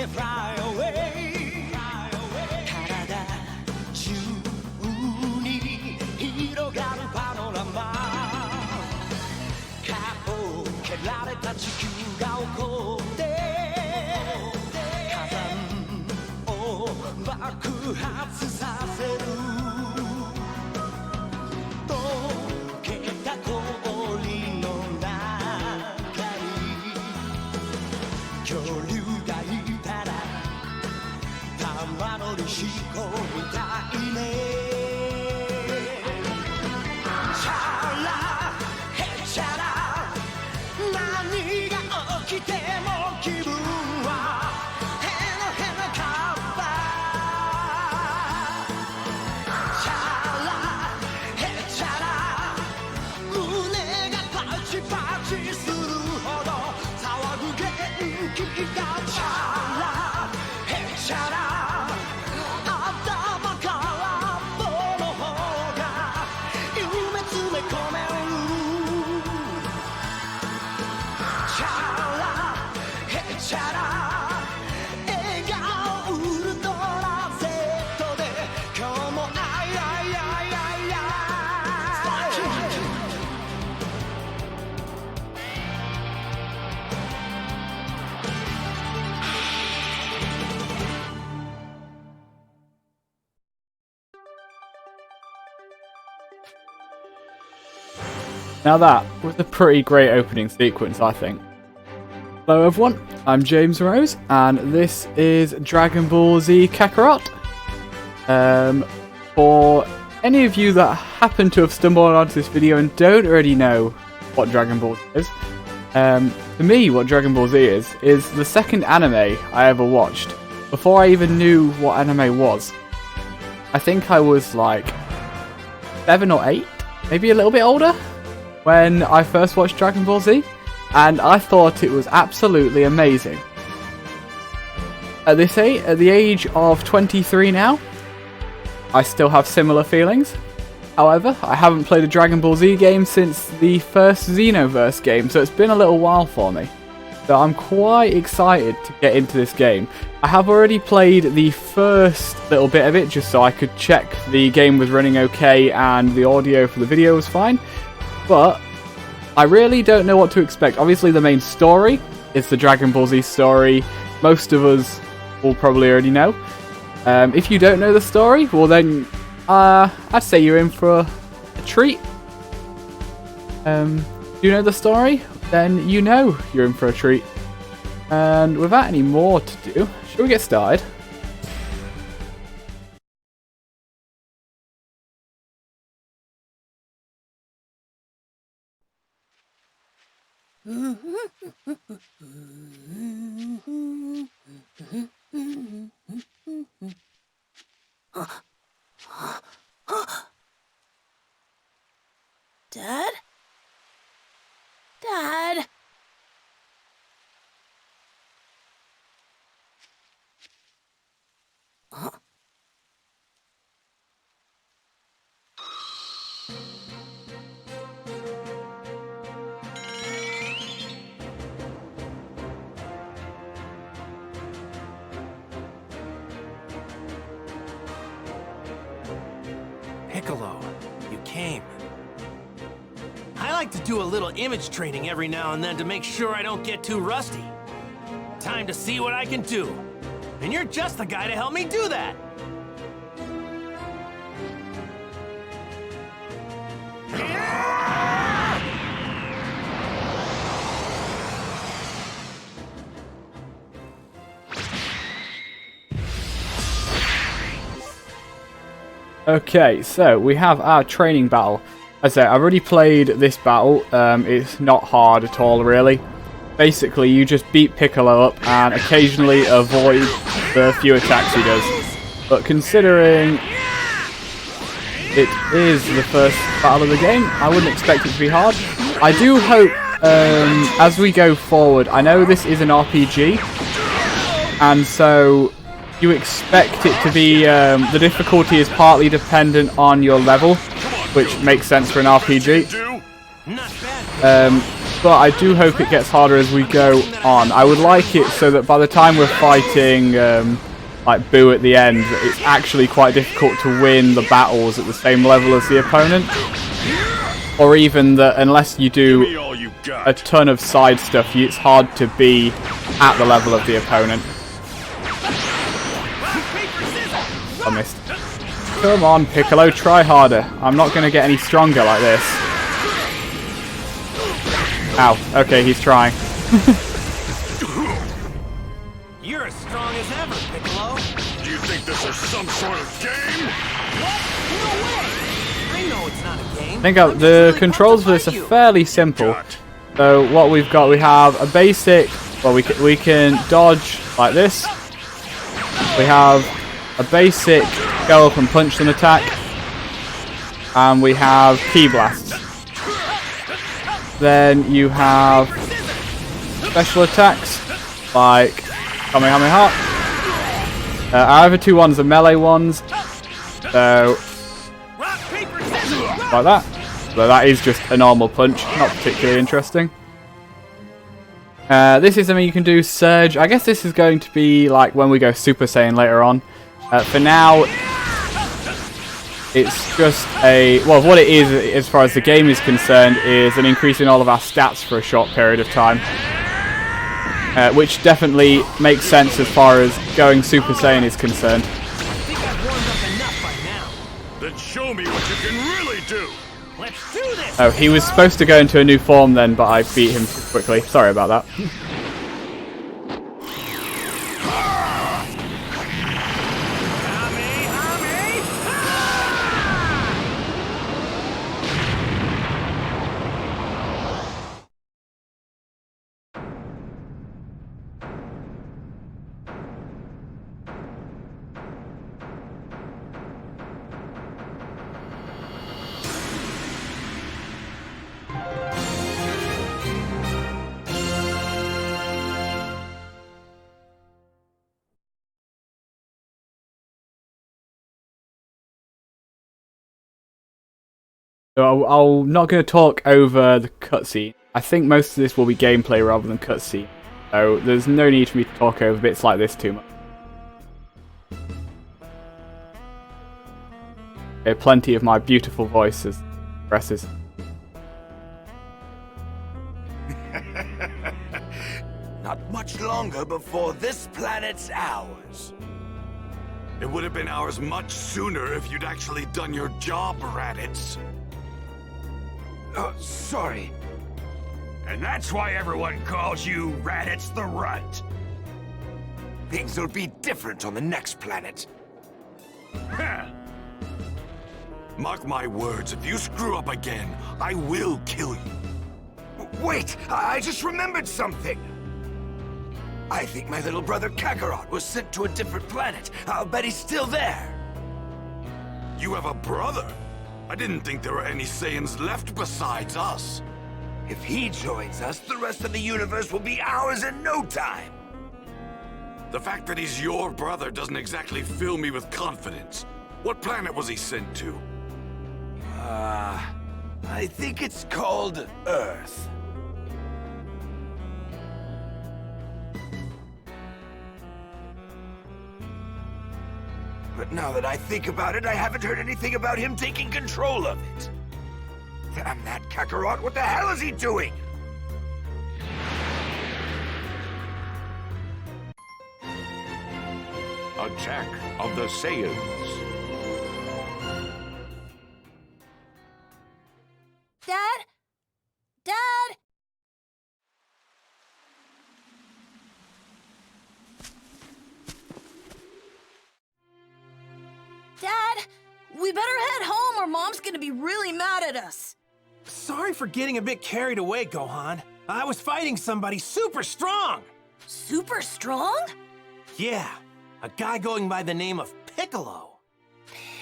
fly away 体中に広がるパノラマ顔を蹴られた地球が怒って火山を爆発させる溶けた氷の中に恐竜がいたら玉乗りしこみたいねチャラヘチャラ何が起きても気分はヘナヘナカッパチャラヘチャラ胸がパチパチするほど騒ぐ元気がチャラヘチャラ頭から棒の方が夢詰め込めるチャラヘチャラ笑顔ウルトラ Z で今日もアイアイアイアイアイ Now that was a pretty great opening sequence, I think. Hello everyone, I'm James Rose, and this is Dragon Ball Z Kakarot. For any of you that happen to have stumbled onto this video and don't already know what Dragon Ball Z is, for me what Dragon Ball Z is the second anime I ever watched, before I even knew what anime was. I think I was like 7 or 8, maybe a little bit older, when I first watched Dragon Ball Z, and I thought it was absolutely amazing. At the age of 23 now, I still have similar feelings. However, I haven't played a Dragon Ball Z game since the first Xenoverse game, so it's been a little while for me. So I'm quite excited to get into this game. I have already played the first little bit of it, just so I could check the game was running okay and the audio for the video was fine. But I really don't know what to expect. Obviously the main story is the Dragon Ball Z story. Most of us will probably already know. If you don't know the story, well then I'd say you're in for a treat. If you know the story, then you know you're in for a treat. And without any more to do, shall we get started? Dad? Dad? Piccolo, you came. I like to do a little image training every now and then to make sure I don't get too rusty. Time to see what I can do. And you're just the guy to help me do that. Okay, so we have our training battle. As I say, I've already played this battle. It's not hard at all, really. Basically, you just beat Piccolo up and occasionally avoid the few attacks he does. But considering it is the first battle of the game, I wouldn't expect it to be hard. I do hope, as we go forward, I know this is an RPG, and so you expect it to be, the difficulty is partly dependent on your level, which makes sense for an RPG. but I do hope it gets harder as we go on. I would like it so that by the time we're fighting like Boo at the end, it's actually quite difficult to win the battles at the same level as the opponent. Or even that unless you do a ton of side stuff, it's hard to be at the level of the opponent. I missed. Come on, Piccolo, try harder. I'm not going to get any stronger like this. Ow. Okay, he's trying. You're as strong as ever, Piccolo. Do you think this is some sort of game? What? No way! I know it's not a game. I think the controls for this are fairly simple. So what we've got, we have a basic, well we can dodge like this. We have a basic go up and punch and attack. And we have key blasts. Then you have special attacks like Kamehameha. Our other two ones are melee ones. So like that. So that is just a normal punch, not particularly interesting. This is something you can do Surge. I guess this is going to be like when we go Super Saiyan later on. For now, it's just a... Well, what it is, as far as the game is concerned, is an increase in all of our stats for a short period of time. Which definitely makes sense as far as going Super Saiyan is concerned. I think I've warmed up enough by now. Then show me what you can really do. Let's do this! Oh, he was supposed to go into a new form then, but I beat him too quickly. Sorry about that. So I'm not going to talk over the cutscene. I think most of this will be gameplay rather than cutscene. So there's no need for me to talk over bits like this too much. Okay, plenty of my beautiful voice as expresses. Not much longer before this planet's ours. It would have been ours much sooner if you'd actually done your job, Raditz. Sorry. And that's why everyone calls you Raditz the Runt. Things will be different on the next planet. Mark my words, if you screw up again, I will kill you. Wait, I just remembered something. I think my little brother Kakarot was sent to a different planet. I'll bet he's still there. You have a brother? I didn't think there were any Saiyans left besides us. If he joins us, the rest of the universe will be ours in no time. The fact that he's your brother doesn't exactly fill me with confidence. What planet was he sent to? I think it's called Earth. But now that I think about it, I haven't heard anything about him taking control of it. Damn that Kakarot, what the hell is he doing? Attack of the Saiyans. Dad? Dad? Dad, we better head home or Mom's gonna be really mad at us. Sorry for getting a bit carried away, Gohan. I was fighting somebody super strong. Super strong? Yeah, a guy going by the name of Piccolo.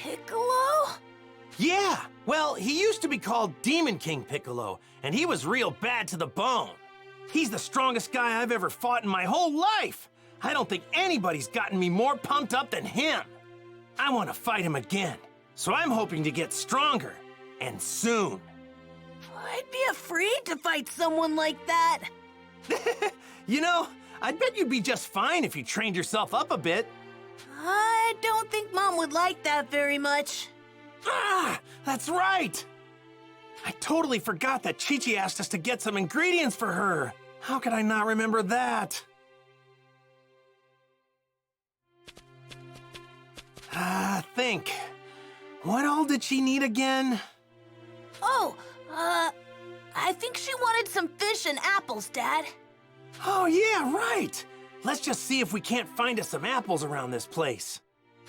Piccolo? Yeah, well, he used to be called Demon King Piccolo, and he was real bad to the bone. He's the strongest guy I've ever fought in my whole life. I don't think anybody's gotten me more pumped up than him. I want to fight him again, so I'm hoping to get stronger, and soon. I'd be afraid to fight someone like that. You know, I bet you'd be just fine if you trained yourself up a bit. I don't think Mom would like that very much. Ah, that's right! I totally forgot that Chi-Chi asked us to get some ingredients for her. How could I not remember that? Think. What all did she need again? Oh, I think she wanted some fish and apples, Dad. Oh, yeah, right! Let's just see if we can't find us some apples around this place.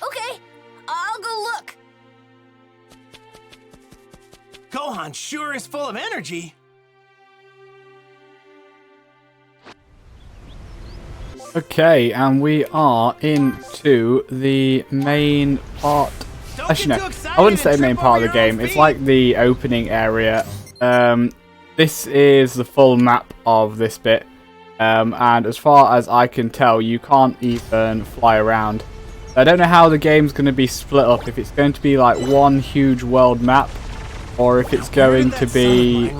Okay, I'll go look. Gohan sure is full of energy. Okay, and we are into the main part. Actually, no, I wouldn't say main part of the game. It's like the opening area. This is the full map of this bit. And as far as I can tell, you can't even fly around. I don't know how the game's going to be split up. If it's going to be like one huge world map, or if it's going to be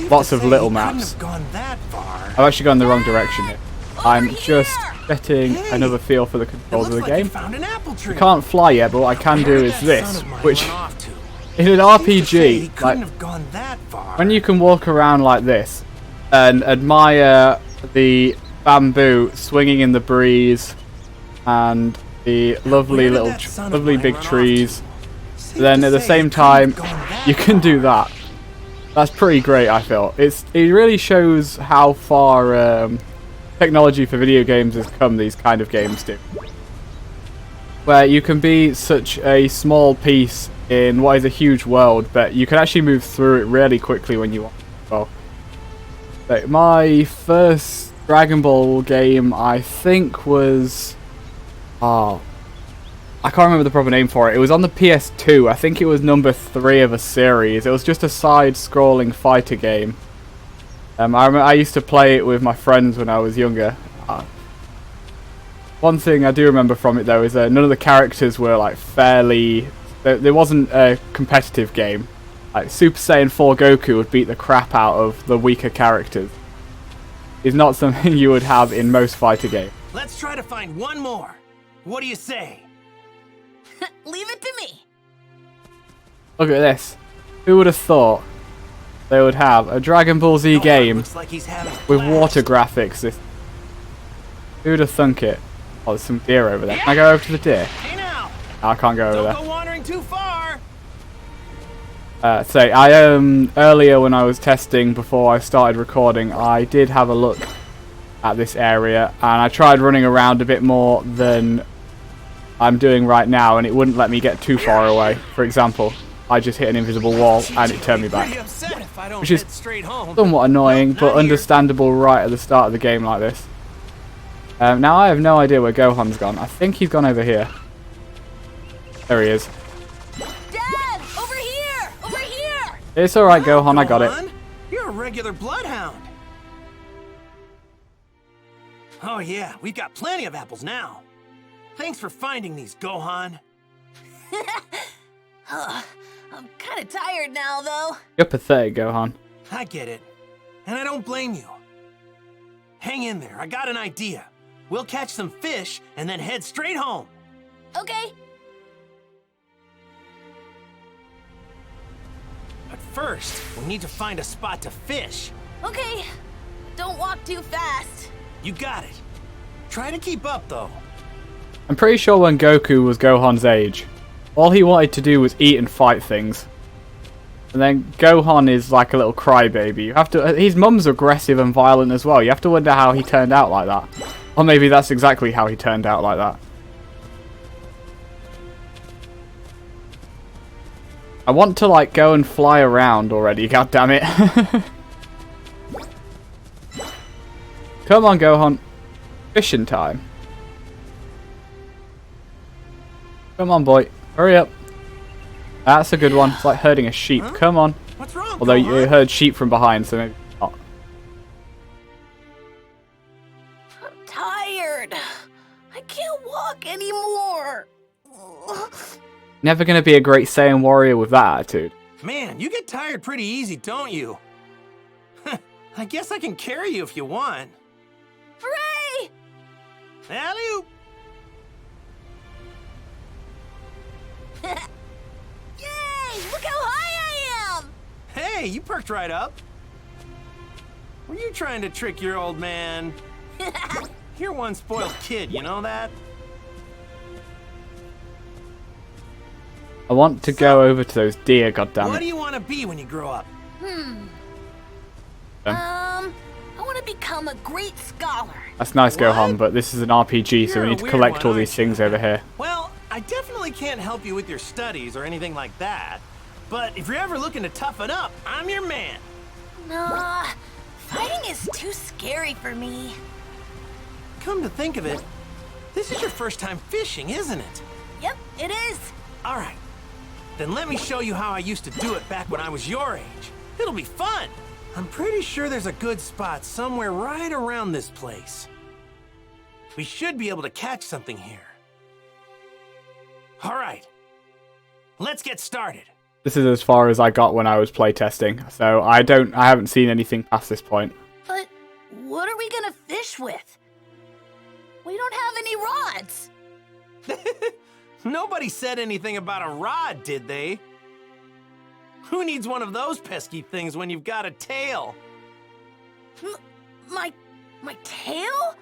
lots of little maps. I've actually gone the wrong direction here. I'm just getting another feel for the controls of the game. I can't fly yet, but what I can do is this, which in an RPG, like when you can walk around like this and admire the bamboo swinging in the breeze and the lovely lovely big trees, then at the same time you can do that. That's pretty great, I feel. It really shows how far technology for video games has come, these kind of games do. Where you can be such a small piece in what is a huge world, but you can actually move through it really quickly when you want. Well, like my first Dragon Ball game, I think was... I can't remember the proper name for it. It was on the PS2. I think it was number 3 of a series. It was just a side-scrolling fighter game. I used to play it with my friends when I was younger. One thing I do remember from it though is that none of the characters were like fairly... There wasn't a competitive game. Like Super Saiyan 4 Goku would beat the crap out of the weaker characters. It's not something you would have in most fighter games. Let's try to find one more. What do you say? Leave it to me. Look at this. Who would have thought they would have a Dragon Ball Z game Like with water graphics? Who would have thunk it? Oh, there's some deer over there. Can I go over to the deer? Hey now. I can't go over there. Don't go wandering too far. Earlier when I was testing before I started recording, I did have a look at this area and I tried running around a bit more than I'm doing right now, and it wouldn't let me get too far away. For example, I just hit an invisible wall and it turned me back, which is somewhat annoying but understandable right at the start of the game like this. Now I have no idea where Gohan's gone. I think he's gone over here. There he is. Dad, over here! Over here! It's alright, Gohan, I got it. You're a regular bloodhound. Oh yeah, we've got plenty of apples now. Thanks for finding these, Gohan. I'm kind of tired now, though. You're pathetic, Gohan. I get it. And I don't blame you. Hang in there, I got an idea. We'll catch some fish and then head straight home. Okay. But first, we need to find a spot to fish. Okay. Don't walk too fast. You got it. Try to keep up, though. I'm pretty sure when Goku was Gohan's age, all he wanted to do was eat and fight things. And then Gohan is like a little crybaby. You have to. His mum's aggressive and violent as well. You have to wonder how he turned out like that. Or maybe that's exactly how he turned out like that. I want to like go and fly around already, god damn it. Come on, Gohan. Fishing time. Come on, boy. Hurry up. That's a good one. It's like herding a sheep. Huh? Come on. What's wrong, Although you Gohan? heard sheep from behind, so maybe not. I'm tired. I can't walk anymore. Never gonna be a great Saiyan warrior with that attitude. Man, you get tired pretty easy, don't you? I guess I can carry you if you want. Hooray! Alley-oop! Yay! Look how high I am! Hey, you perked right up. Were you trying to trick your old man? You're one spoiled kid, you know that? I want to go over to those deer, What do goddammit. you want to be when you grow up? I want to become a great scholar. That's nice, What? Gohan, but this is an RPG, so You're we a need to weird collect one, all these aren't you? things over here. Well, I definitely can't help you with your studies or anything like that. But if you're ever looking to toughen up, I'm your man. Nah, fighting is too scary for me. Come to think of it, this is your first time fishing, isn't it? Yep, it is. All right. Then let me show you how I used to do it back when I was your age. It'll be fun. I'm pretty sure there's a good spot somewhere right around this place. We should be able to catch something here. All right. Let's get started. This is as far as I got when I was playtesting, so I haven't seen anything past this point. But what are we gonna fish with? We don't have any rods. Nobody said anything about a rod, did they? Who needs one of those pesky things when you've got a tail? My tail?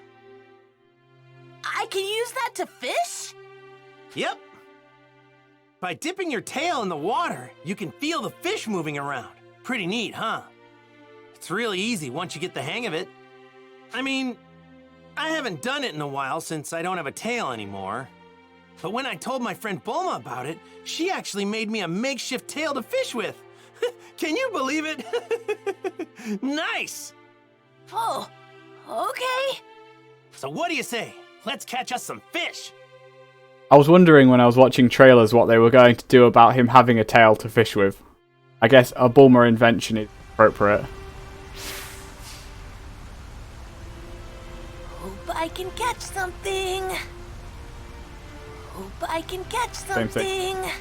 I can use that to fish? Yep. By dipping your tail in the water, you can feel the fish moving around. Pretty neat, huh? It's really easy once you get the hang of it. I mean, I haven't done it in a while since I don't have a tail anymore. But when I told my friend Bulma about it, she actually made me a makeshift tail to fish with. Can you believe it? Nice! Oh, okay. So what do you say? Let's catch us some fish. I was wondering when I was watching trailers what they were going to do about him having a tail to fish with. I guess a Bulma invention is appropriate. Hope I can catch something. Hope I can catch Same thing. something.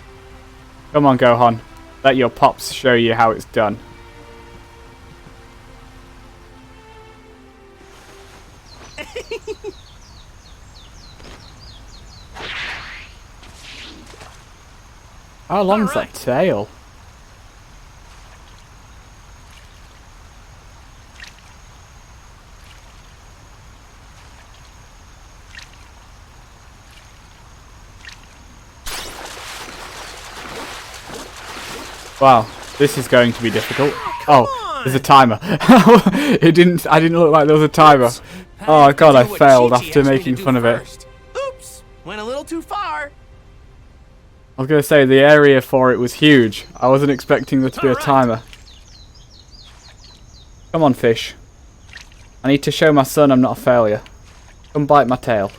Come on, Gohan. Let your pops show you how it's done. How long's Alright. that tail? Wow, this is going to be difficult. Oh, there's a timer. I didn't look like there was a timer. Oh god, I failed after making fun of it. Oops, went a little too far. I was going to say, the area for it was huge. I wasn't expecting there to be a timer. Come on, fish. I need to show my son I'm not a failure. Come bite my tail.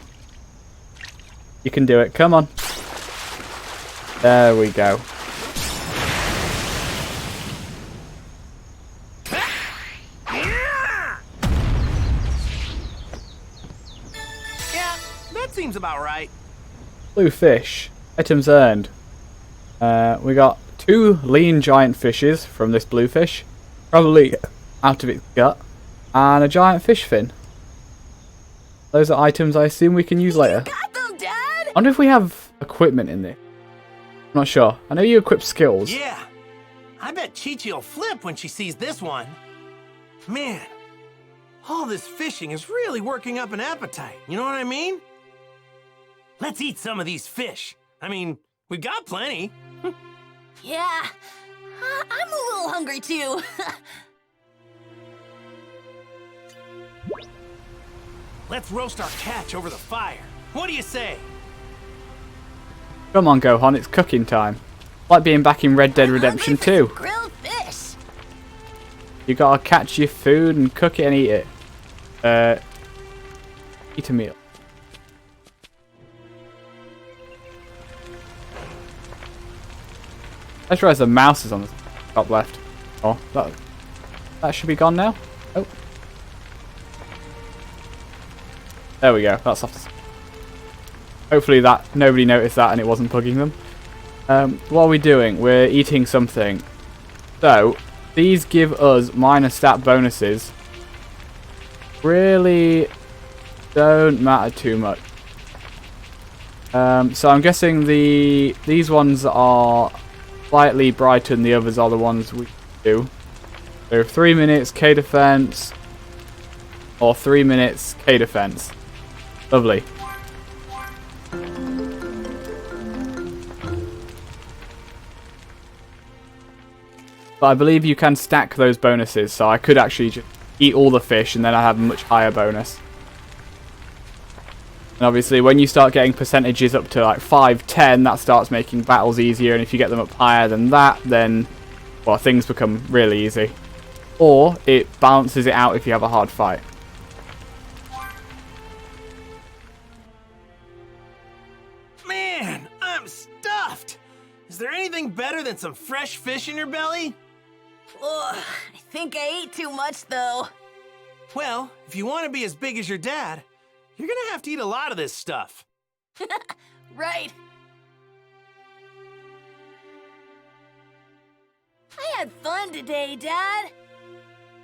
You can do it. Come on. There we go. Yeah, that seems about right. Blue fish. Items earned. We got 2 lean giant fishes from this blue fish. Probably out of its gut. And a giant fish fin. Those are items I assume we can use later. Got them, Dad! I wonder if we have equipment in there. I'm not sure. I know you equip skills. Yeah, I bet Chi-Chi will flip when she sees this one. Man, all this fishing is really working up an appetite, you know what I mean? Let's eat some of these fish. I mean, we got plenty. Yeah, I'm a little hungry too. Let's roast our catch over the fire. What do you say? Come on, Gohan, it's cooking time. Like being back in Red Dead Redemption Hungry for 2. some grilled fish. You gotta catch your food and cook it and eat it. Eat a meal. I just realised the mouse is on the top left. Oh, that should be gone now. Oh. There we go, that's off. Hopefully that nobody noticed that and it wasn't bugging them. What are we doing? We're eating something. So, these give us minor stat bonuses. Really don't matter too much. So I'm guessing these ones are slightly brighter than the others are the ones we do. So 3 minutes K defense or 3 minutes K defense. Lovely. But I believe you can stack those bonuses, so I could actually just eat all the fish and then I have a much higher bonus. And obviously when you start getting percentages up to like 5, 10, that starts making battles easier, and if you get them up higher than that, then, well, things become really easy. Or it balances it out if you have a hard fight. Man, I'm stuffed! Is there anything better than some fresh fish in your belly? Ugh, I think I ate too much, though. Well, if you want to be as big as your dad, you're gonna have to eat a lot of this stuff. Right. I had fun today, Dad.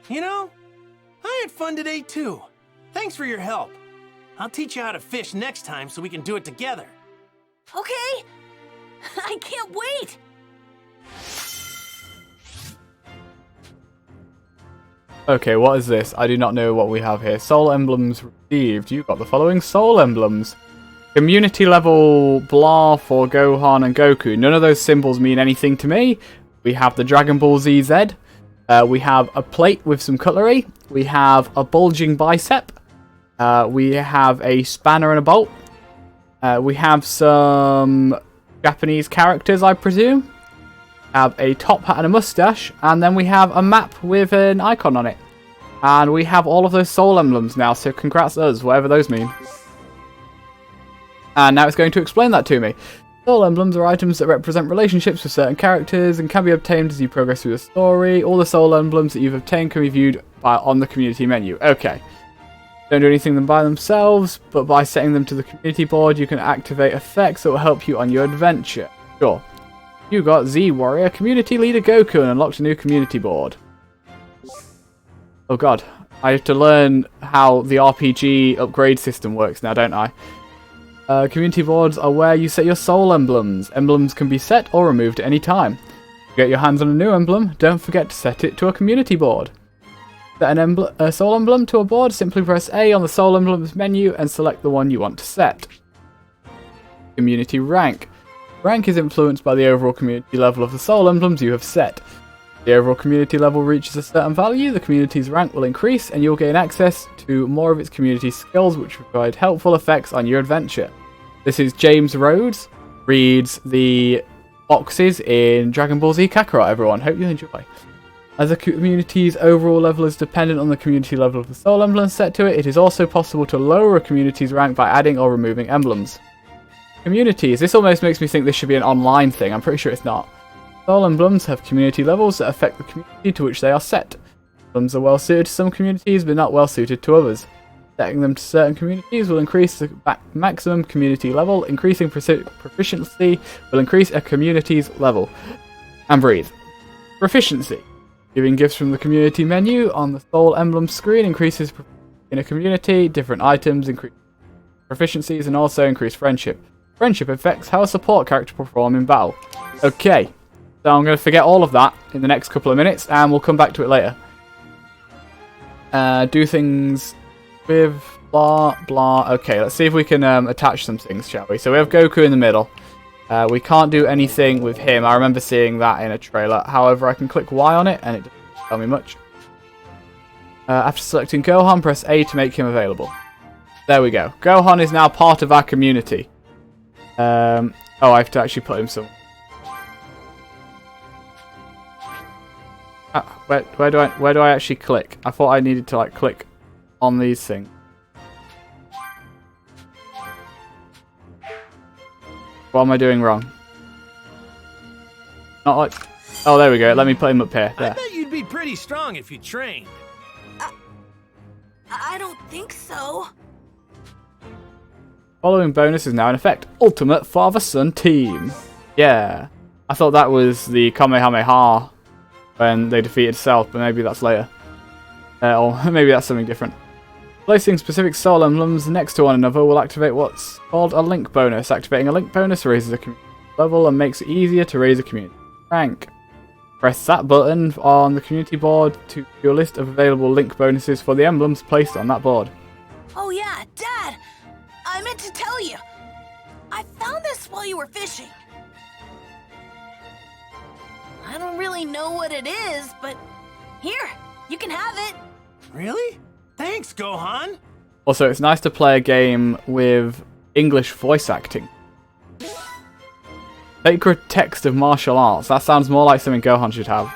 You know, I had fun today too. Thanks for your help. I'll teach you how to fish next time so we can do it together. Okay. I can't wait. Okay, what is this? I do not know what we have here. Soul emblems received. You got the following soul emblems. Community level blah for Gohan and Goku. None of those symbols mean anything to me. We have the Dragon Ball ZZ. We have a plate with some cutlery. We have a bulging bicep. We have a spanner and a bolt. We have some Japanese characters, I presume. Have a top hat and a mustache, and then we have a map with an icon on it. And we have all of those soul emblems now, so congrats us, whatever those mean. And now it's going to explain that to me. Soul emblems are items that represent relationships with certain characters and can be obtained as you progress through the story. All the soul emblems that you've obtained can be viewed on the community menu. Okay. Don't do anything by themselves, but by setting them to the community board, you can activate effects that will help you on your adventure. Sure. You got Z Warrior Community Leader Goku and unlocked a new community board. Oh god, I have to learn how the RPG upgrade system works now, don't I? Community boards are where you set your soul emblems. Emblems can be set or removed at any time. To get your hands on a new emblem, don't forget to set it to a community board. Set a soul emblem to a board, simply press A on the soul emblems menu and select the one you want to set. Community rank. Rank is influenced by the overall community level of the soul emblems you have set. If the overall community level reaches a certain value, the community's rank will increase and you'll gain access to more of its community skills which provide helpful effects on your adventure. This is James Rhodes, reads the boxes in Dragon Ball Z Kakarot, everyone. Hope you enjoy. As a community's overall level is dependent on the community level of the soul emblem set to it, it is also possible to lower a community's rank by adding or removing emblems. Communities. This almost makes me think this should be an online thing. I'm pretty sure it's not. Soul emblems have community levels that affect the community to which they are set. Emblems are well suited to some communities, but not well suited to others. Setting them to certain communities will increase the maximum community level. Increasing proficiency will increase a community's level. And breathe. Proficiency. Giving gifts from the community menu on the soul emblem screen increases in a community. Different items increase proficiencies and also increase friendship. Friendship affects how a support character perform in battle. Okay, so I'm going to forget all of that in the next couple of minutes and we'll come back to it later. Do things with blah blah. Okay, let's see if we can attach some things, shall we? So we have Goku in the middle. We can't do anything with him. I remember seeing that in a trailer. However, I can click Y on it and it doesn't tell me much. After selecting Gohan, press A to make him available. There we go. Gohan is now part of our community. Oh, I have to actually put him somewhere. Where do I actually click? I thought I needed to like click on these things. What am I doing wrong? Not like... Oh, there we go. Let me put him up here. There. I bet you'd be pretty strong if you trained. I don't think so. Following bonus is now in effect. Ultimate Father-Son Team. Yeah. I thought that was the Kamehameha when they defeated Cell, but maybe that's later. Or maybe that's something different. Placing specific soul emblems next to one another will activate what's called a link bonus. Activating a link bonus raises a community level and makes it easier to raise a community rank. Press that button on the community board to your list of available link bonuses for the emblems placed on that board. Oh yeah, Dad! I meant to tell you. I found this while you were fishing. I don't really know what it is, but here, you can have it. Really? Thanks, Gohan. Also, it's nice to play a game with English voice acting. Sacred text of martial arts. That sounds more like something Gohan should have.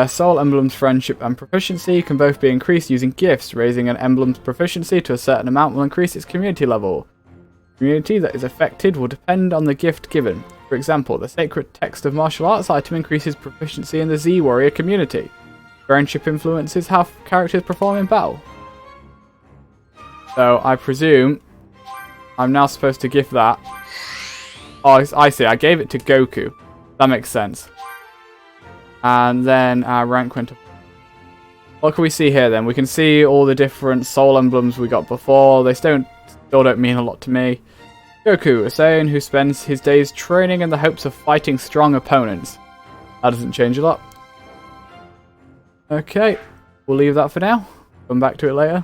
Soul Emblem's friendship and proficiency can both be increased using gifts. Raising an emblem's proficiency to a certain amount will increase its community level. The community that is affected will depend on the gift given. For example, the Sacred Text of Martial Arts item increases proficiency in the Z-Warrior community. Friendship influences how characters perform in battle. So, I presume I'm now supposed to give that. Oh, I see. I gave it to Goku. That makes sense. And then our rank went up. What can we see here then? We can see all the different soul emblems we got before. They still don't mean a lot to me. Goku, a Saiyan who spends his days training in the hopes of fighting strong opponents. That doesn't change a lot. Okay, we'll leave that for now. Come back to it later.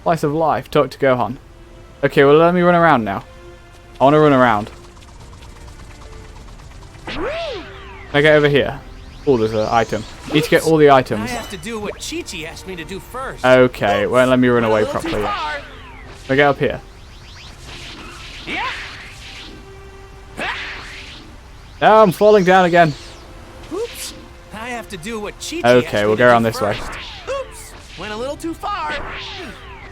Slice of life. Talk to Gohan. Okay, well let me run around now. I want to run around. Can I get over here? Oh, there's an item. Need to get all the items. I have to do what Chi-Chi asked me to do first. Okay, it won't let me run away properly. Can I get up here? Yeah. No, I'm falling down again. Oops. I have to do what Chi-Chi Okay, we'll go around this way. Oops. Went a little too far.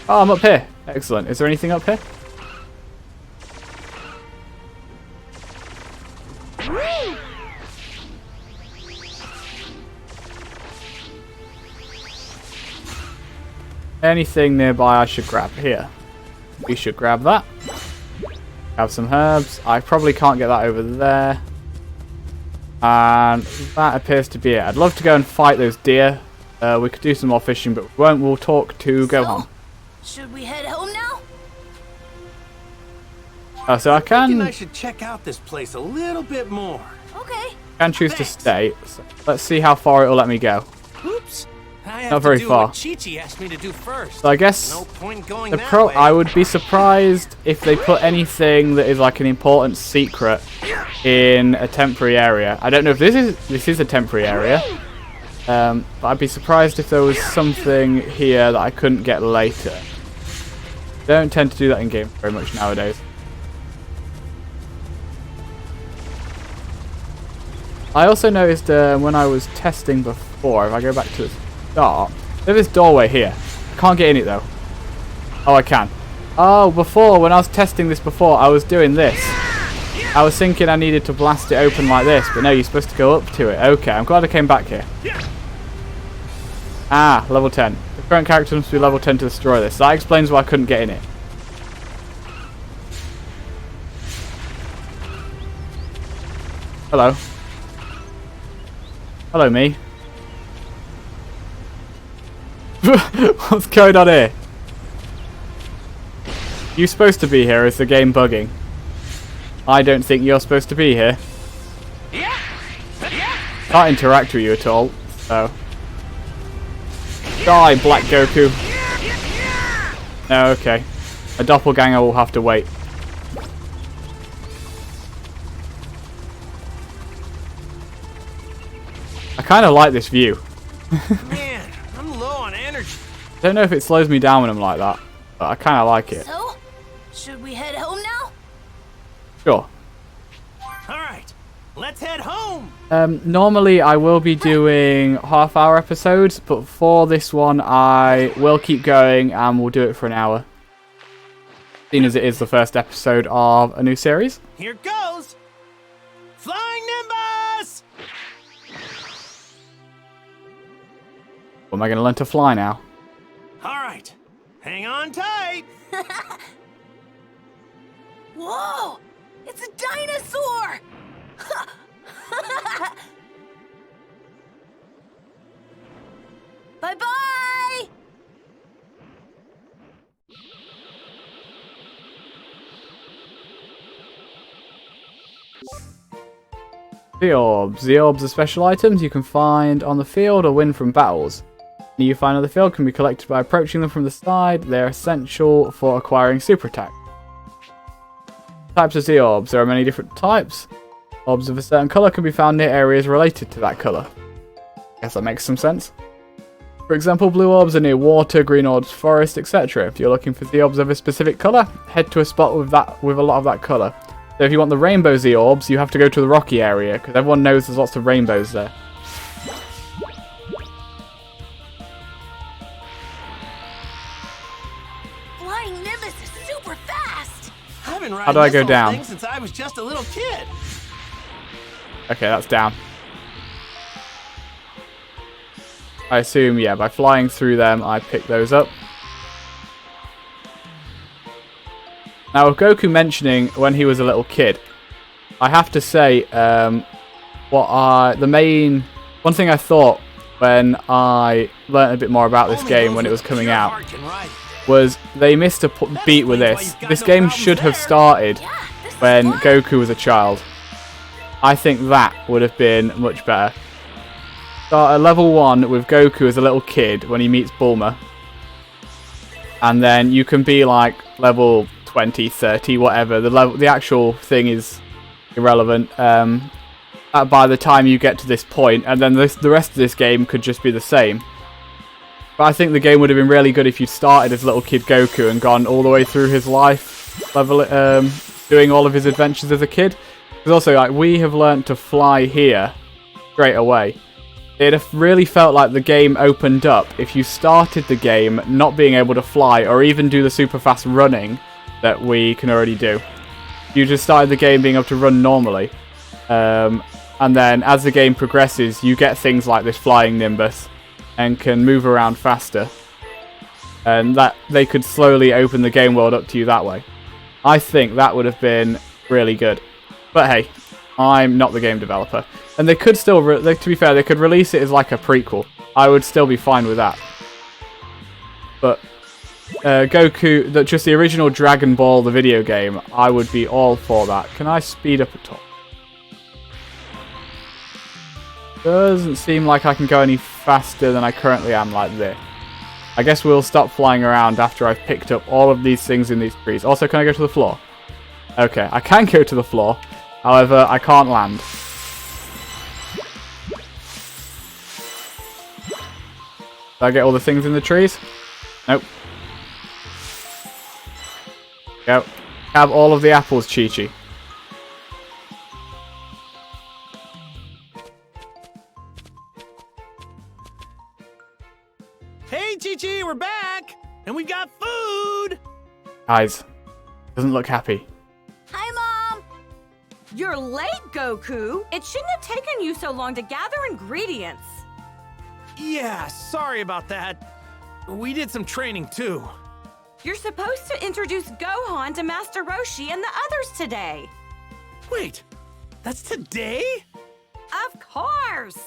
Oh, I'm up here. Excellent. Is there anything up here? Anything nearby I should grab here. We should grab that. Have some herbs. I probably can't get that over there. And that appears to be it. I'd love to go and fight those deer. We could do some more fishing, but we won't. We'll talk to Gohan. Should we head home now? So I can I should check out this place a little bit more. Okay. choose to stay. So let's see how far it'll let me go. Oops. I have Not very to do far. what Chi-Chi asked me to do first. So I guess No point going the that way. I would be surprised if they put anything that is like an important secret in a temporary area. I don't know if this is a temporary area, but I'd be surprised if there was something here that I couldn't get later. Don't tend to do that in games very much nowadays. I also noticed when I was testing before, if I go back to the start, there's this doorway here. I can't get in it though. Oh, I can. Oh, before, when I was testing this before, I was doing this. I was thinking I needed to blast it open like this, but no, you're supposed to go up to it. Okay, I'm glad I came back here. Ah, level 10. The current character must be level 10 to destroy this. That explains why I couldn't get in it. Hello. Hello, me. What's going on here? You're supposed to be here. Is the game bugging? I don't think you're supposed to be here. Can't interact with you at all, so... Die, Black Goku. No, okay. A doppelganger will have to wait. I kind of like this view. Man, I'm low on energy. Don't know if it slows me down when I'm like that, but I kind of like it. So, should we head home now? Sure. All right, let's head home. Normally I will be doing half-hour episodes, but for this one I will keep going and we'll do it for an hour. Seeing as it is the first episode of a new series. Here goes. Flying Nimbus! Am I going to learn to fly now? All right, hang on tight. Whoa! It's a dinosaur! Bye-bye! The orbs. The orbs are special items you can find on the field or win from battles. Any you find on the field can be collected by approaching them from the side. They are essential for acquiring super attack. Types of Z orbs. There are many different types. Orbs of a certain colour can be found near areas related to that colour. Guess that makes some sense. For example, blue orbs are near water, green orbs, forest, etc. If you're looking for Z orbs of a specific colour, head to a spot with a lot of that colour. So if you want the rainbow Z orbs, you have to go to the rocky area, because everyone knows there's lots of rainbows there. Flying Nimbus is super fast! I've been How riding do I this go old down? thing since I was just a little kid. Okay, that's down. I assume, yeah, by flying through them, I pick those up. Now, with Goku mentioning when he was a little kid, I have to say, one thing I thought when I learnt a bit more about this game when it was coming out was they missed a beat with this. This game should have started when Goku was a child. I think that would have been much better. Start at level 1 with Goku as a little kid when he meets Bulma. And then you can be like level 20, 30, whatever. The actual thing is irrelevant. By the time you get to this point, and then the rest of this game could just be the same. But I think the game would have been really good if you'd started as little kid Goku and gone all the way through his life, doing all of his adventures as a kid. Because also, like, we have learnt to fly here straight away. It really felt like the game opened up if you started the game not being able to fly or even do the super fast running that we can already do. You just started the game being able to run normally. And then as the game progresses, you get things like this flying Nimbus and can move around faster. And that they could slowly open the game world up to you that way. I think that would have been really good. But hey, I'm not the game developer. And they could still, to be fair, they could release it as like a prequel. I would still be fine with that. But Goku, just the original Dragon Ball, the video game, I would be all for that. Can I speed up at all? Doesn't seem like I can go any faster than I currently am like this. I guess we'll stop flying around after I've picked up all of these things in these trees. Also, can I go to the floor? Okay, I can go to the floor. However, I can't land. Did I get all the things in the trees? Nope. Go. Have all of the apples, Chi-Chi. Hey, Chi-Chi, we're back! And we've got food! Guys, doesn't look happy. Hi, Mom! You're late, Goku. It shouldn't have taken you so long to gather ingredients. Yeah, sorry about that. We did some training, too. You're supposed to introduce Gohan to Master Roshi and the others today. Wait, that's today? Of course!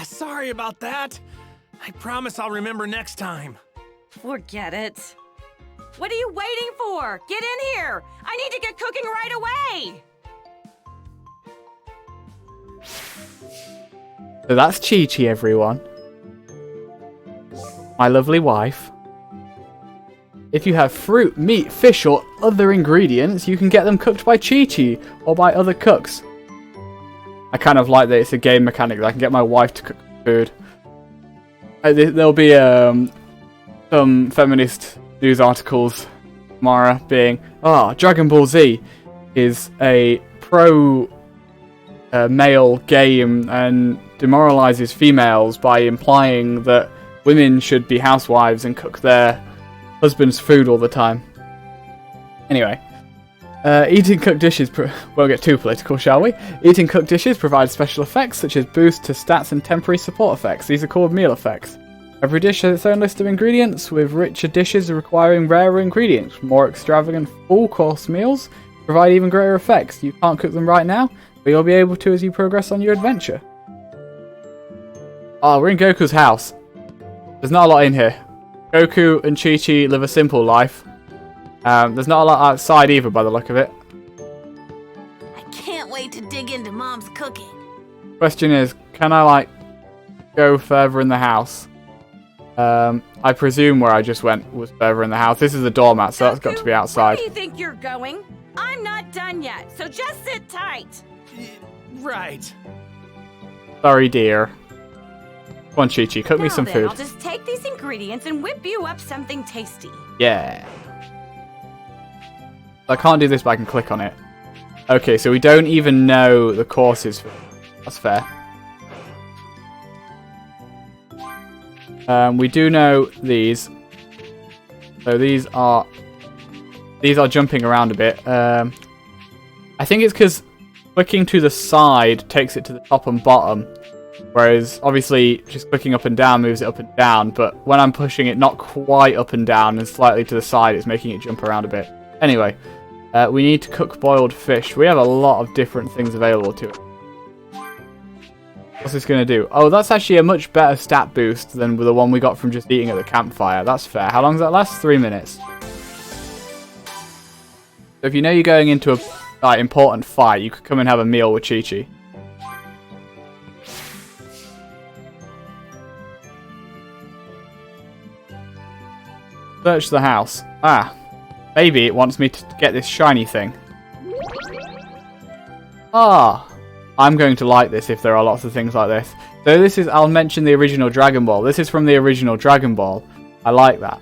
Sorry about that. I promise I'll remember next time. Forget it. What are you waiting for? Get in here! I need to get cooking right away! So that's Chi-Chi, everyone. My lovely wife. If you have fruit, meat, fish, or other ingredients, you can get them cooked by Chi-Chi or by other cooks. I kind of like that it's a game mechanic that I can get my wife to cook food. There'll be some feminist news articles tomorrow being, Dragon Ball Z is a pro male game and demoralizes females by implying that women should be housewives and cook their husband's food all the time. Anyway, eating cooked dishes won't get too political, shall we? Eating cooked dishes provides special effects such as boost to stats and temporary support effects. These are called meal effects. Every dish has its own list of ingredients, with richer dishes requiring rarer ingredients. More extravagant full-course meals provide even greater effects. You can't cook them right now, but you'll be able to as you progress on your adventure. Oh, we're in Goku's house. There's not a lot in here. Goku and Chi-Chi live a simple life. There's not a lot outside either by the look of it. I can't wait to dig into Mom's cooking. Question is, can I, like, go further in the house? I presume where I just went was further in the house. This is a doormat, so that's got to be outside. Where do you think you're going? I'm not done yet, so just sit tight. Right. Sorry, dear. Come on, Chi-Chi, cook me Now some then, food. I'll just take these ingredients and whip you up something tasty. Yeah. I can't do this, but I can click on it. Okay, so we don't even know the courses for that's fair. We do know these. So these are jumping around a bit. I think it's because clicking to the side takes it to the top and bottom. Whereas, obviously, just clicking up and down moves it up and down, but when I'm pushing it not quite up and down and slightly to the side, it's making it jump around a bit. Anyway, we need to cook boiled fish. We have a lot of different things available to it. What's this going to do? Oh, that's actually a much better stat boost than the one we got from just eating at the campfire. That's fair. How long does that last? 3 minutes. So if you know you're going into a important fight, you could come and have a meal with Chi-Chi. Search the house. Ah, maybe it wants me to get this shiny thing. Ah, I'm going to like this if there are lots of things like this. So this is, I'll mention the original Dragon Ball. This is from the original Dragon Ball. I like that.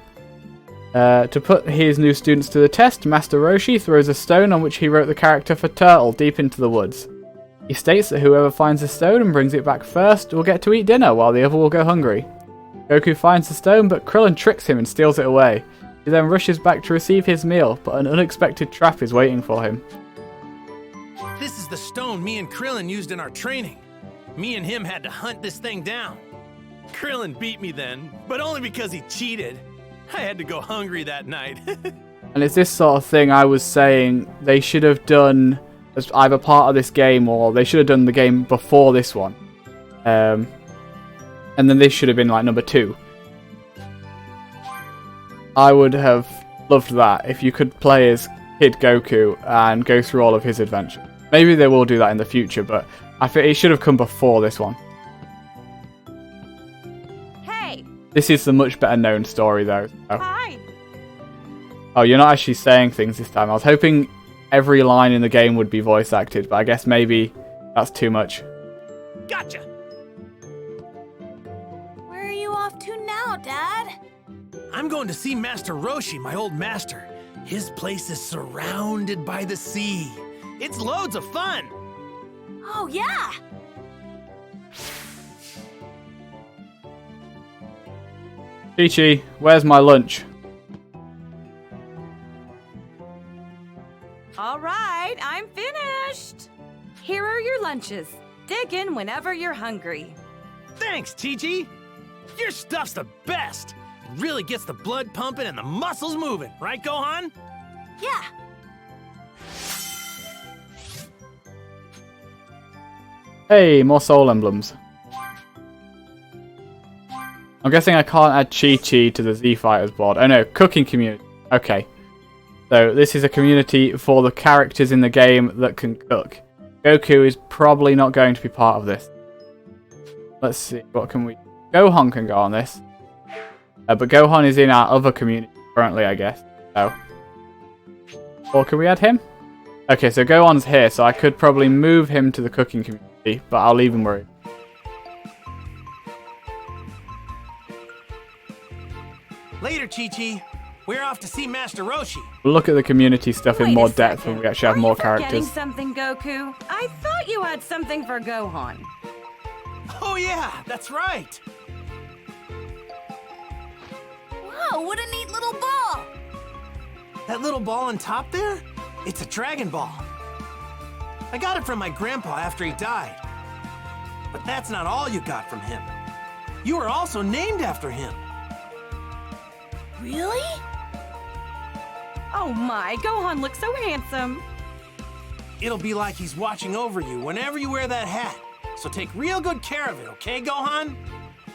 To put his new students to the test, Master Roshi throws a stone on which he wrote the character for Turtle deep into the woods. He states that whoever finds the stone and brings it back first will get to eat dinner, while the other will go hungry. Goku finds the stone, but Krillin tricks him and steals it away. He then rushes back to receive his meal, but an unexpected trap is waiting for him. This is the stone me and Krillin used in our training. Me and him had to hunt this thing down. Krillin beat me then, but only because he cheated. I had to go hungry that night. And it's this sort of thing I was saying they should have done as either part of this game, or they should have done the game before this one. And then this should have been like number 2. I would have loved that if you could play as Kid Goku and go through all of his adventures. Maybe they will do that in the future, but I think it should have come before this one. Hey! This is the much better known story though. Hi! Oh, you're not actually saying things this time. I was hoping every line in the game would be voice acted, but I guess maybe that's too much. Gotcha! Where are you off to now, Dad? I'm going to see Master Roshi, my old master. His place is surrounded by the sea. It's loads of fun. Oh, yeah! Chi-Chi, where's my lunch? All right, I'm finished. Here are your lunches. Dig in whenever you're hungry. Thanks, Chi-Chi. Your stuff's the best. It really gets the blood pumping and the muscles moving, right, Gohan? Yeah. Hey, more soul emblems. I'm guessing I can't add Chi-Chi to the Z Fighters board. Oh no, cooking community. Okay. So this is a community for the characters in the game that can cook. Goku is probably not going to be part of this. Let's see, what can we... Gohan can go on this. But Gohan is in our other community currently, I guess. So. Or can we add him? Okay, so Gohan's here, so I could probably move him to the cooking community, but I'll leave him where he is. Later, Chi-Chi. We're off to see Master Roshi. We'll look at the community stuff in Wait more a depth second. when we actually have Are more you forgetting characters. something, Goku? I thought you had something for Gohan. Oh yeah, that's right. Whoa, what a neat little ball! That little ball on top there? It's a Dragon Ball. I got it from my grandpa after he died. But that's not all you got from him. You were also named after him. Really? Oh my, Gohan looks so handsome. It'll be like he's watching over you whenever you wear that hat. So take real good care of it, okay, Gohan?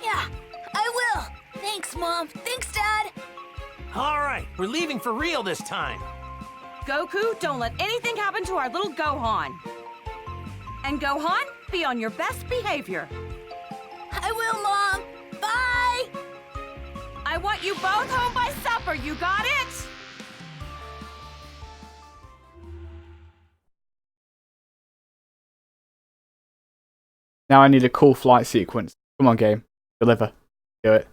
Yeah, I will. Thanks, Mom. Thanks, Dad. All right, we're leaving for real this time. Goku, don't let anything happen to our little Gohan. And Gohan, be on your best behavior. I will, Mom. Bye. I want you both home by supper, you got it? Now I need a cool flight sequence. Come on, game. Deliver. Do it.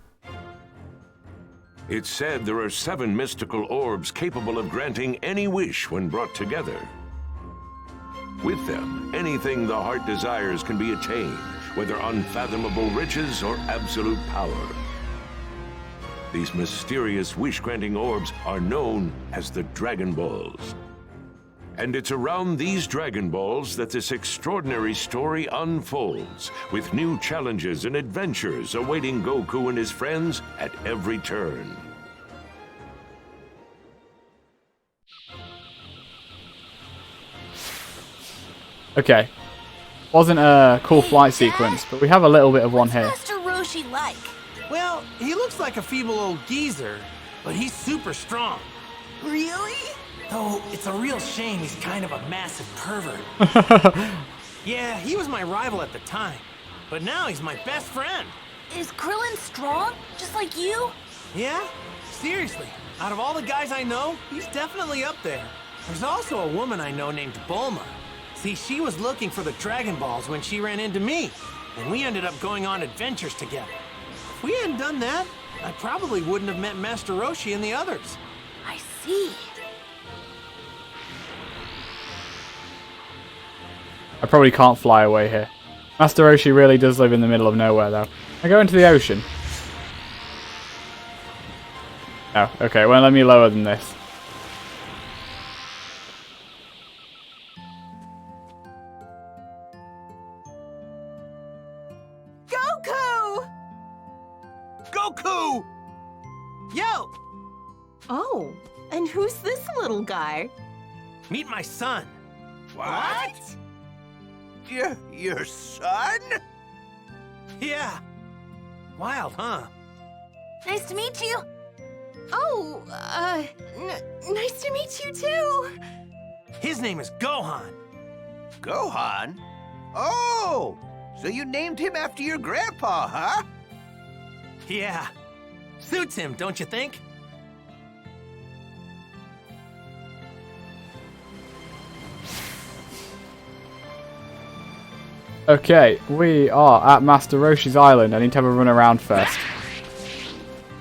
It's said there are 7 mystical orbs capable of granting any wish when brought together. With them, anything the heart desires can be attained, whether unfathomable riches or absolute power. These mysterious wish-granting orbs are known as the Dragon Balls. And it's around these Dragon Balls that this extraordinary story unfolds, with new challenges and adventures awaiting Goku and his friends at every turn. Okay. Wasn't a cool flight sequence, but we have a little bit of one here. What's Master Roshi like? Well, he looks like a feeble old geezer, but he's super strong. Really? Though it's a real shame he's kind of a massive pervert. Yeah, he was my rival at the time, but now he's my best friend. Is Krillin strong, just like you? Yeah? Seriously, out of all the guys I know, he's definitely up there. There's also a woman I know named Bulma. See, she was looking for the Dragon Balls when she ran into me, and we ended up going on adventures together. If we hadn't done that, I probably wouldn't have met Master Roshi and the others. I see. I probably can't fly away here. Master Roshi really does live in the middle of nowhere, though. I go into the ocean. Oh, okay. Well, let me lower than this. Goku! Goku! Yo! Oh, and who's this little guy? Meet my son. What? Your son? Yeah. Wild, huh? Nice to meet you. Oh, nice to meet you too. His name is Gohan. Gohan? Oh! So you named him after your grandpa, huh? Yeah. Suits him, don't you think? Okay, we are at Master Roshi's Island. I need to have a run around first.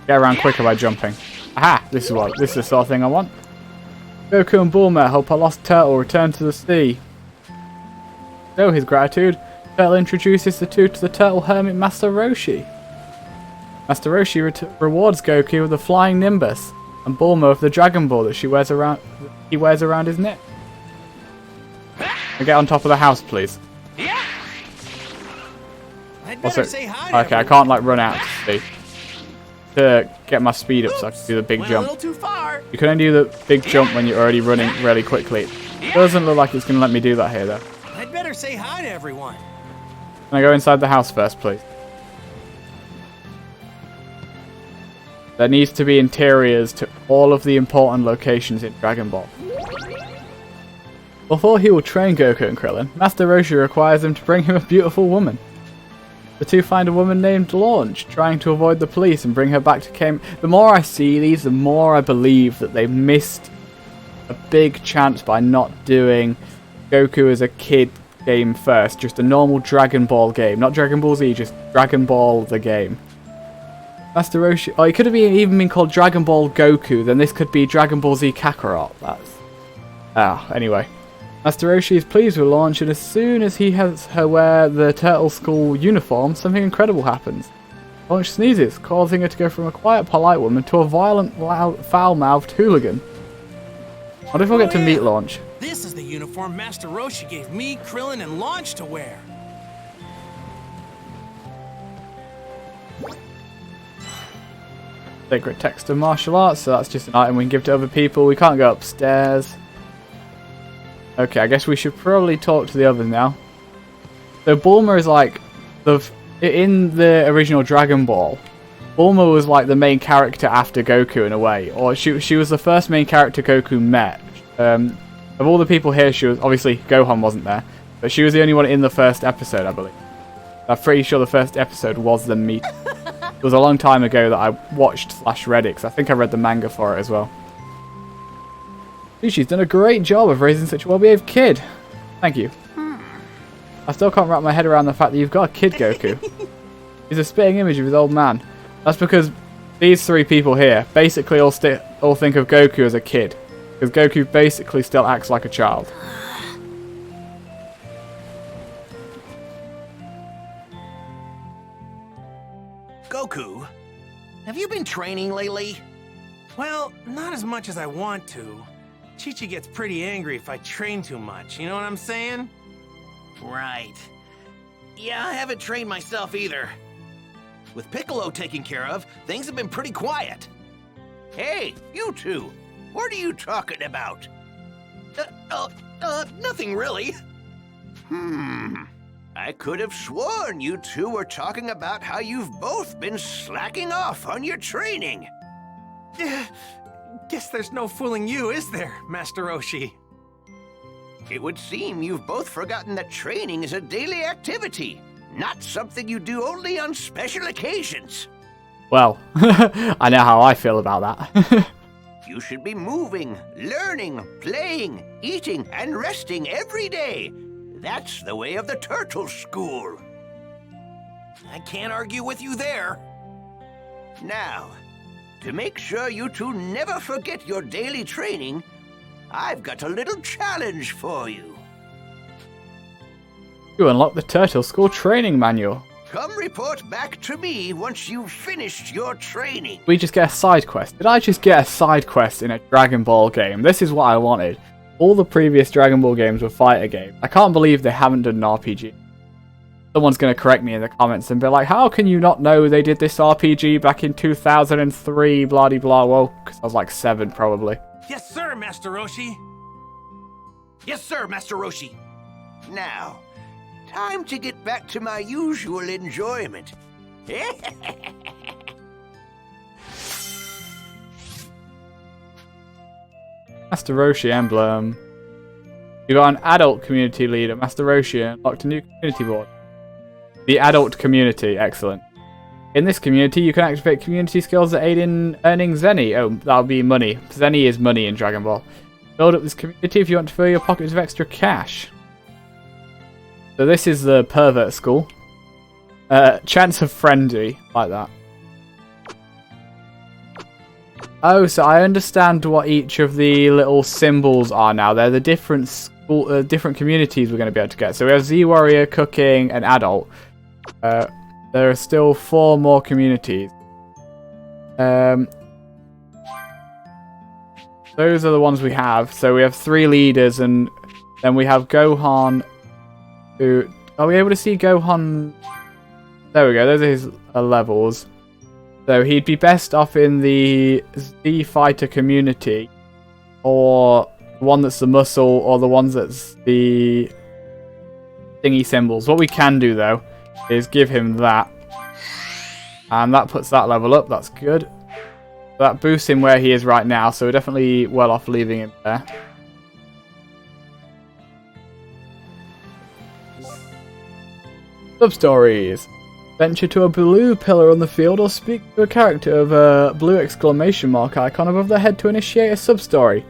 Get around quicker by jumping. Aha! This is the sort of thing I want. Goku and Bulma help a lost turtle return to the sea. Show his gratitude, Turtle introduces the two to the turtle hermit Master Roshi. Master Roshi rewards Goku with a flying Nimbus and Bulma with the Dragon Ball that he wears around his neck. Now get on top of the house, please. I'd better say hi to Okay, I everyone. can't like run out to get my speed up so I can do the big Went jump. a little too far. You can only do the big jump when you're already running really quickly. It doesn't look like it's going to let me do that here though. I'd better say hi to everyone. Can I go inside the house first, please? There needs to be interiors to all of the important locations in Dragon Ball. Before he will train Goku and Krillin, Master Roshi requires him to bring him a beautiful woman. The two find a woman named Launch, trying to avoid the police and bring her back to Kame. The more I see these, the more I believe that they missed a big chance by not doing Goku as a kid game first. Just a normal Dragon Ball game. Not Dragon Ball Z, just Dragon Ball the game. Master Roshi... Oh, it could have even been called Dragon Ball Goku. Then this could be Dragon Ball Z Kakarot. Anyway. Master Roshi is pleased with Launch, and as soon as he has her wear the Turtle School uniform, something incredible happens. Launch sneezes, causing her to go from a quiet, polite woman to a violent, loud, foul-mouthed hooligan. What if I get to meet Launch? This is the uniform Master Roshi gave me, Krillin, and Launch to wear. Sacred text of martial arts, so that's just an item we can give to other people. We can't go upstairs. Okay, I guess we should probably talk to the others now. So Bulma is like in the original Dragon Ball, Bulma was like the main character after Goku in a way, or she was the first main character Goku met. Of all the people here, she was obviously Gohan wasn't there, but she was the only one in the first episode, I believe. I'm pretty sure the first episode was the meet. It was a long time ago that I watched / read it, because I think I read the manga for it as well. She's done a great job of raising such a well-behaved kid. Thank you. I still can't wrap my head around the fact that you've got a kid, Goku. He's a spitting image of his old man. That's because these three people here basically all think of Goku as a kid. Because Goku basically still acts like a child. Goku, have you been training lately? Well, not as much as I want to. Chi-Chi gets pretty angry if I train too much, you know what I'm saying? Right. Yeah, I haven't trained myself either. With Piccolo taken care of, things have been pretty quiet. Hey, you two! What are you talking about? Nothing really. I could have sworn you two were talking about how you've both been slacking off on your training. Guess there's no fooling you, is there, Master Roshi? It would seem you've both forgotten that training is a daily activity, not something you do only on special occasions. Well, I know how I feel about that. You should be moving, learning, playing, eating, and resting every day. That's the way of the turtle school. I can't argue with you there. Now, to make sure you two never forget your daily training, I've got a little challenge for you. You unlock the Turtle School training manual. Come report back to me once you've finished your training. We just get a side quest. Did I just get a side quest in a Dragon Ball game? This is what I wanted. All the previous Dragon Ball games were fighter games. I can't believe they haven't done an RPG. Someone's going to correct me in the comments and be like, how can you not know they did this RPG back in 2003, blah de blah. Well, because I was like 7 probably. Yes, sir, Master Roshi. Yes, sir, Master Roshi. Now, time to get back to my usual enjoyment. Master Roshi emblem. You got an adult community leader, Master Roshi, unlocked a new community board. The adult community, excellent. In this community, you can activate community skills that aid in earning Zenny. Oh, that'll be money. Zenny is money in Dragon Ball. Build up this community if you want to fill your pockets with extra cash. So this is the pervert school. Chance of frenzy, like that. Oh, so I understand what each of the little symbols are now. They're the different school, different communities we're going to be able to get. So we have Z-Warrior, Cooking, and Adult. There are still 4 more communities. Those are the ones we have. So we have 3 leaders, and then we have Gohan. Who are we able to see Gohan? There we go. Those are his levels. So he'd be best off in the Z Fighter community, or the one that's the muscle, or the ones that's the thingy symbols. What we can do though is give him that, and that puts that level up. That's good. That boosts him where he is right now, so we're definitely well off leaving him there. Sub-stories. Venture to a blue pillar on the field or speak to a character of a blue exclamation mark icon above their head to initiate a sub-story.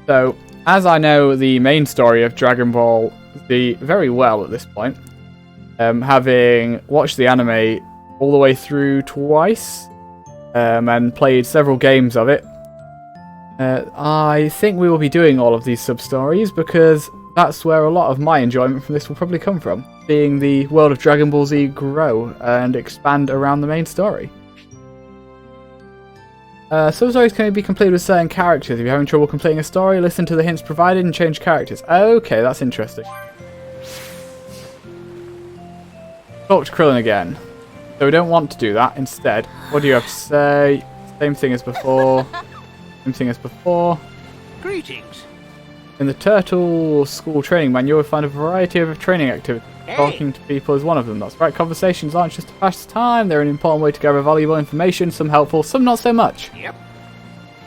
So, as I know the main story of Dragon Ball Z very well at this point, having watched the anime all the way through twice, and played several games of it, I think we will be doing all of these sub-stories because that's where a lot of my enjoyment from this will probably come from. Seeing the world of Dragon Ball Z grow and expand around the main story. Some stories can be completed with certain characters. If you're having trouble completing a story, listen to the hints provided and change characters. Okay, that's interesting. Talk to Krillin again. So we don't want to do that. Instead, what do you have to say? Same thing as before. Same thing as before. Greetings. In the Turtle School Training Manual, you'll find a variety of training activities. Talking to people is one of them. That's right, conversations aren't just to pass time, they're an important way to gather valuable information, some helpful, some not so much. Yep.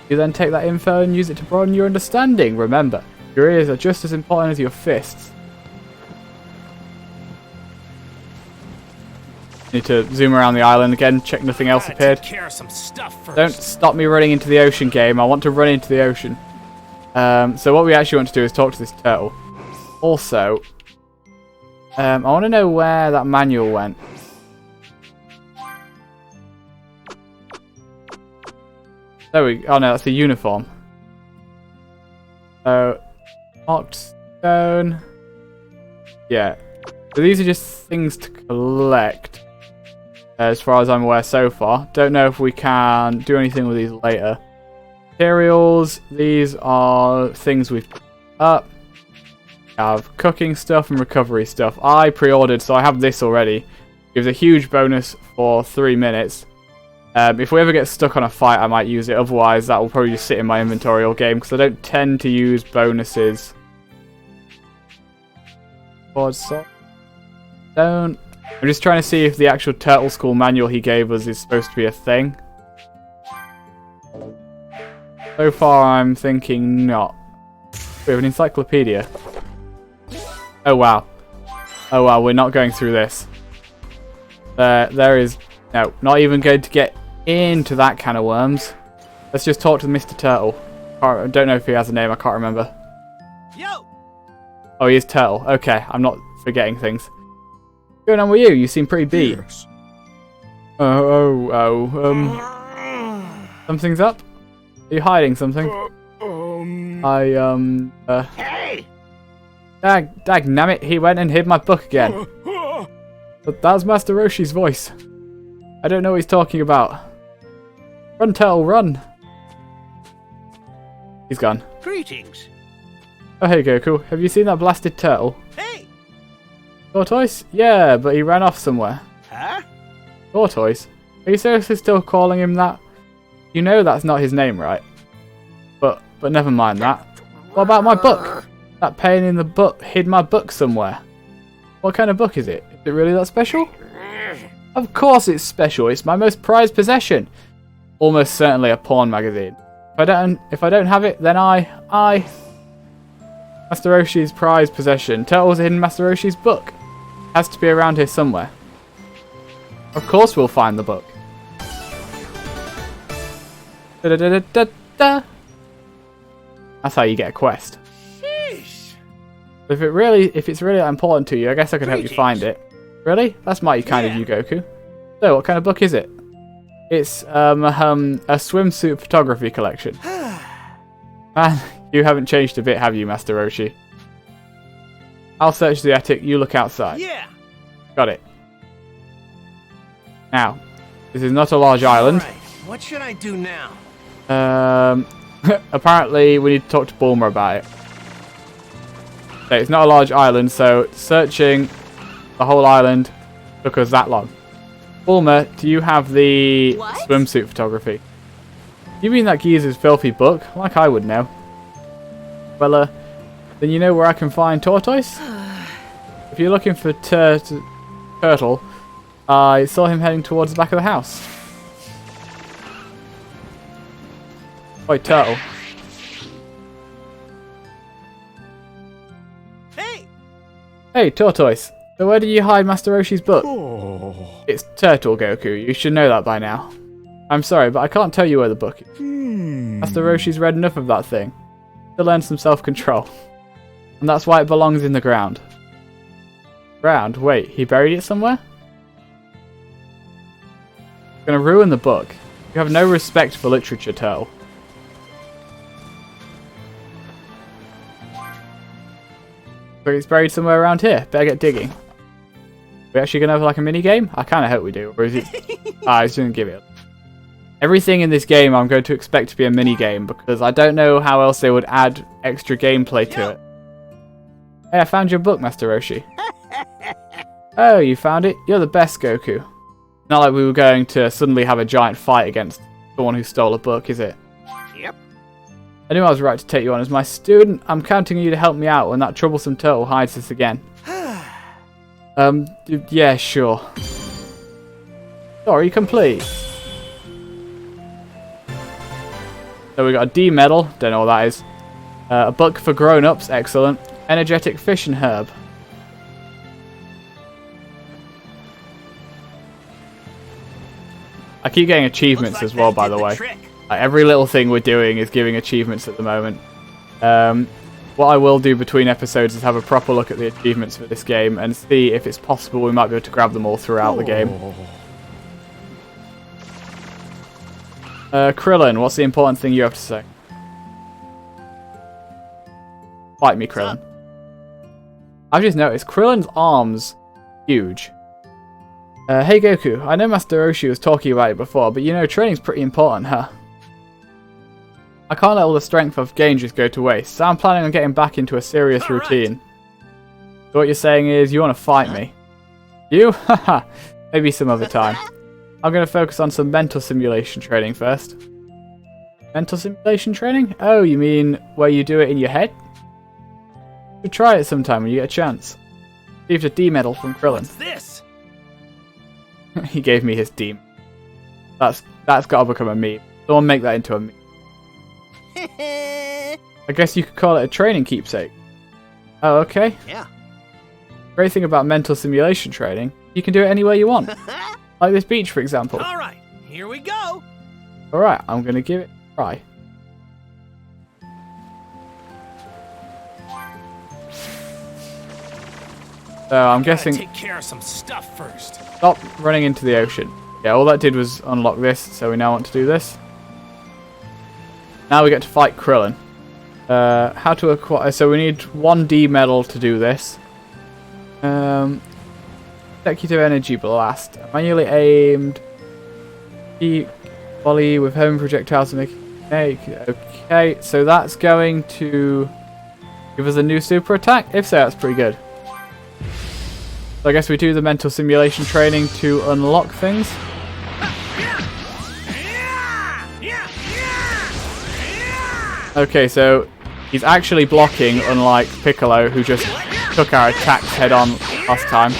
You then take that info and use it to broaden your understanding. Remember, your ears are just as important as your fists. Need to zoom around the island again, check nothing else Gotta appeared. take care of some stuff first. Don't stop me running into the ocean, game. I want to run into the ocean. So what we actually want to do is talk to this turtle. Also, I want to know where that manual went. There we go. Oh no, that's the uniform. So, marked stone. Yeah. So these are just things to collect. As far as I'm aware so far. Don't know if we can do anything with these later. Materials. These are things we've picked up. We have cooking stuff and recovery stuff. I pre-ordered, so I have this already. Gives a huge bonus for 3 minutes. If we ever get stuck on a fight, I might use it. Otherwise, that will probably just sit in my inventory all game, because I don't tend to use bonuses. Don't. I'm just trying to see if the actual Turtle School manual he gave us is supposed to be a thing. So far, I'm thinking not. We have an encyclopedia. Oh wow. Oh wow, we're not going through this. There is... No, not even going to get into that can of worms. Let's just talk to Mr. Turtle. I don't know if he has a name, I can't remember. Yo! Oh, he is Turtle. Okay, I'm not forgetting things. What's going on with you? You seem pretty beat. Yes. Something's up? Are you hiding something? Hey! Dagnammit, he went and hid my book again. But that's Master Roshi's voice. I don't know what he's talking about. Run, Turtle, run! He's gone. Greetings. Oh, hey, Goku. Have you seen that blasted turtle? Hey! Tortoise? Yeah, but he ran off somewhere. Huh? Tortoise? Are you seriously still calling him that? You know that's not his name, right? But never mind that. What about my book? That pain in the butt hid my book somewhere. What kind of book is it? Is it really that special? Of course it's special. It's my most prized possession. Almost certainly a porn magazine. If I don't have it, then I... Master Roshi's prized possession. Turtle's hidden Master Roshi's book. Has to be around here somewhere. Of course we'll find the book. Da-da-da-da-da-da. That's how you get a quest. Sheesh. If it's really important to you, I guess I could help you find it. Really? That's mighty kind of you, Goku. So, what kind of book is it? It's a swimsuit photography collection. Man, you haven't changed a bit, have you, Master Roshi? I'll search the attic, you look outside. Yeah. Got it. Now, this is not a large island. All right. What should I do now? Apparently we need to talk to Bulma about it. Okay, it's not a large island, so searching the whole island took us that long. Bulma, do you have the swimsuit photography? You mean that geezer's filthy book? Like I would know. Well, then you know where I can find Tortoise? If you're looking for Turtle, I saw him heading towards the back of the house. Oi, Turtle. Hey! Hey, Tortoise. So where did you hide Master Roshi's book? Oh. It's Turtle, Goku. You should know that by now. I'm sorry, but I can't tell you where the book is. Master Roshi's read enough of that thing to learn some self-control. And that's why it belongs in the ground. Ground? Wait, he buried it somewhere? Gonna ruin the book. You have no respect for literature, Turtle. But it's buried somewhere around here. Better get digging. We actually gonna have like a mini game? I kind of hope we do. Or is it? I just didn't give it. Everything in this game I'm going to expect to be a mini game because I don't know how else they would add extra gameplay to it. Hey, I found your book, Master Roshi. Oh, you found it? You're the best, Goku. Not like we were going to suddenly have a giant fight against the one who stole a book, is it? Yep. I knew I was right to take you on as my student. I'm counting on you to help me out when that troublesome turtle hides us again. Yeah, sure. Story complete. So we got a D medal, don't know what that is. A book for grown-ups, excellent. Energetic fish and herb. I keep getting achievements as well, by the way. Like, every little thing we're doing is giving achievements at the moment. What I will do between episodes is have a proper look at the achievements for this game and see if it's possible we might be able to grab them all throughout the game. Krillin, what's the important thing you have to say? Fight me, Krillin. I've just noticed Krillin's arms huge. Hey Goku, I know Master Roshi was talking about it before, but you know training's pretty important, huh? I can't let all the strength I've gained just go to waste, so I'm planning on getting back into a serious routine. So what you're saying is you want to fight me? You? Haha, maybe some other time. I'm going to focus on some mental simulation training first. Mental simulation training? Oh, you mean where you do it in your head? You should try it sometime when you get a chance. Received a D medal from Krillin. What's this? He gave me his D. That's got to become a meme. Someone make that into a meme. I guess you could call it a training keepsake. Oh, okay. Yeah. Great thing about mental simulation training, you can do it anywhere you want. Like this beach, for example. Alright, here we go. Alright, I'm going to give it a try. So I'm guessing... Take care of some stuff first. Stop running into the ocean. Yeah, all that did was unlock this, so we now want to do this. Now we get to fight Krillin. How to acquire... So we need 1 D medal to do this. Executive Energy Blast. Manually aimed. Keep volley with home projectiles to make it... Okay, so that's going to give us a new super attack. If so, that's pretty good. So I guess we do the mental simulation training to unlock things. Okay, so he's actually blocking, unlike Piccolo, who just took our attacks head on last time.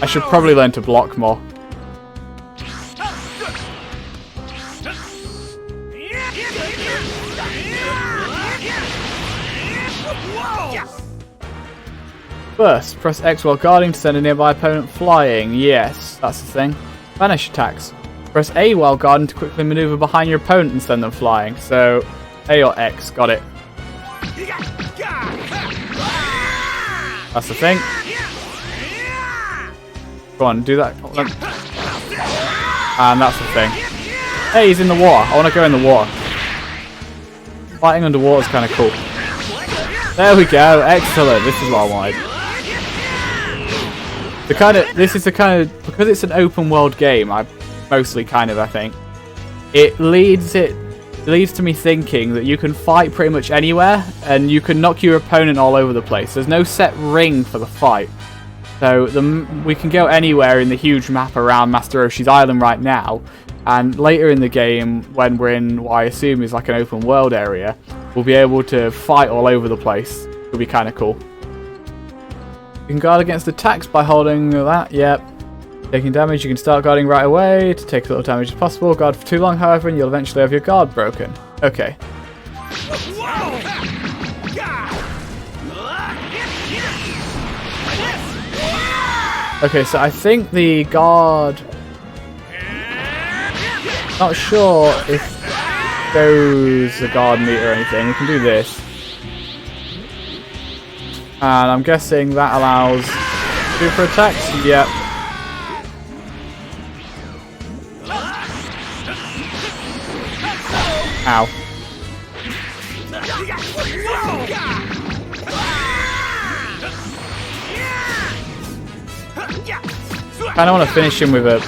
I should probably learn to block more. First, press X while guarding to send a nearby opponent flying. Yes, that's the thing. Vanish attacks. Press A while guarding to quickly maneuver behind your opponent and send them flying. So, A or X, got it. That's the thing. Go on, do that. And that's the thing. Hey, he's in the water. I want to go in the water. Fighting underwater is kind of cool. There we go. Excellent. This is what I wanted. Because it's an open world game, I think, it leads to me thinking that you can fight pretty much anywhere and you can knock your opponent all over the place. There's no set ring for the fight. So we can go anywhere in the huge map around Master Roshi's Island right now, and later in the game, when we're in what I assume is like an open world area, we'll be able to fight all over the place. It'll be kind of cool. You can guard against attacks by holding that, yep. Taking damage, you can start guarding right away to take as little damage as possible. Guard for too long, however, and you'll eventually have your guard broken. Okay. Okay, so I think the guard... Not sure if it goes the guard meter or anything. We can do this. And I'm guessing that allows super attacks. Yep. Ow. I kind of want to finish him with a...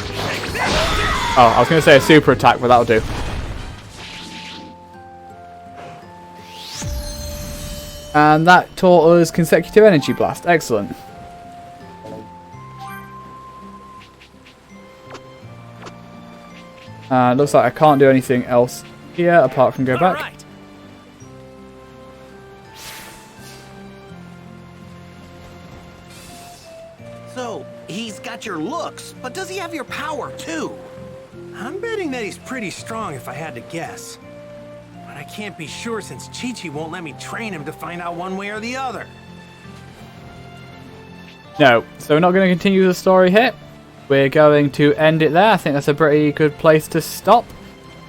Oh, I was going to say a super attack, but that'll do. And that taught us consecutive energy blast. Excellent. Looks like I can't do anything else here apart from go back. All right. So, he's got your looks, but does he have your power too? I'm betting that he's pretty strong if I had to guess. But I can't be sure since Chi-Chi won't let me train him to find out one way or the other. No, so we're not going to continue the story here. We're going to end it there. I think that's a pretty good place to stop.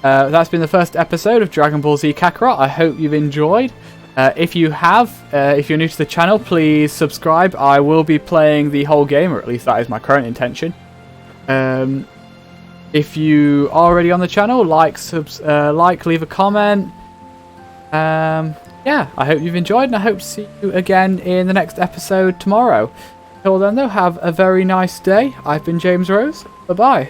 That's been the first episode of Dragon Ball Z Kakarot. I hope you've enjoyed. If you have, if you're new to the channel, please subscribe. I will be playing the whole game, or at least that is my current intention. If you are already on the channel, leave a comment. Yeah, I hope you've enjoyed, and I hope to see you again in the next episode tomorrow. Until then, though, have a very nice day. I've been James Rose. Bye-bye.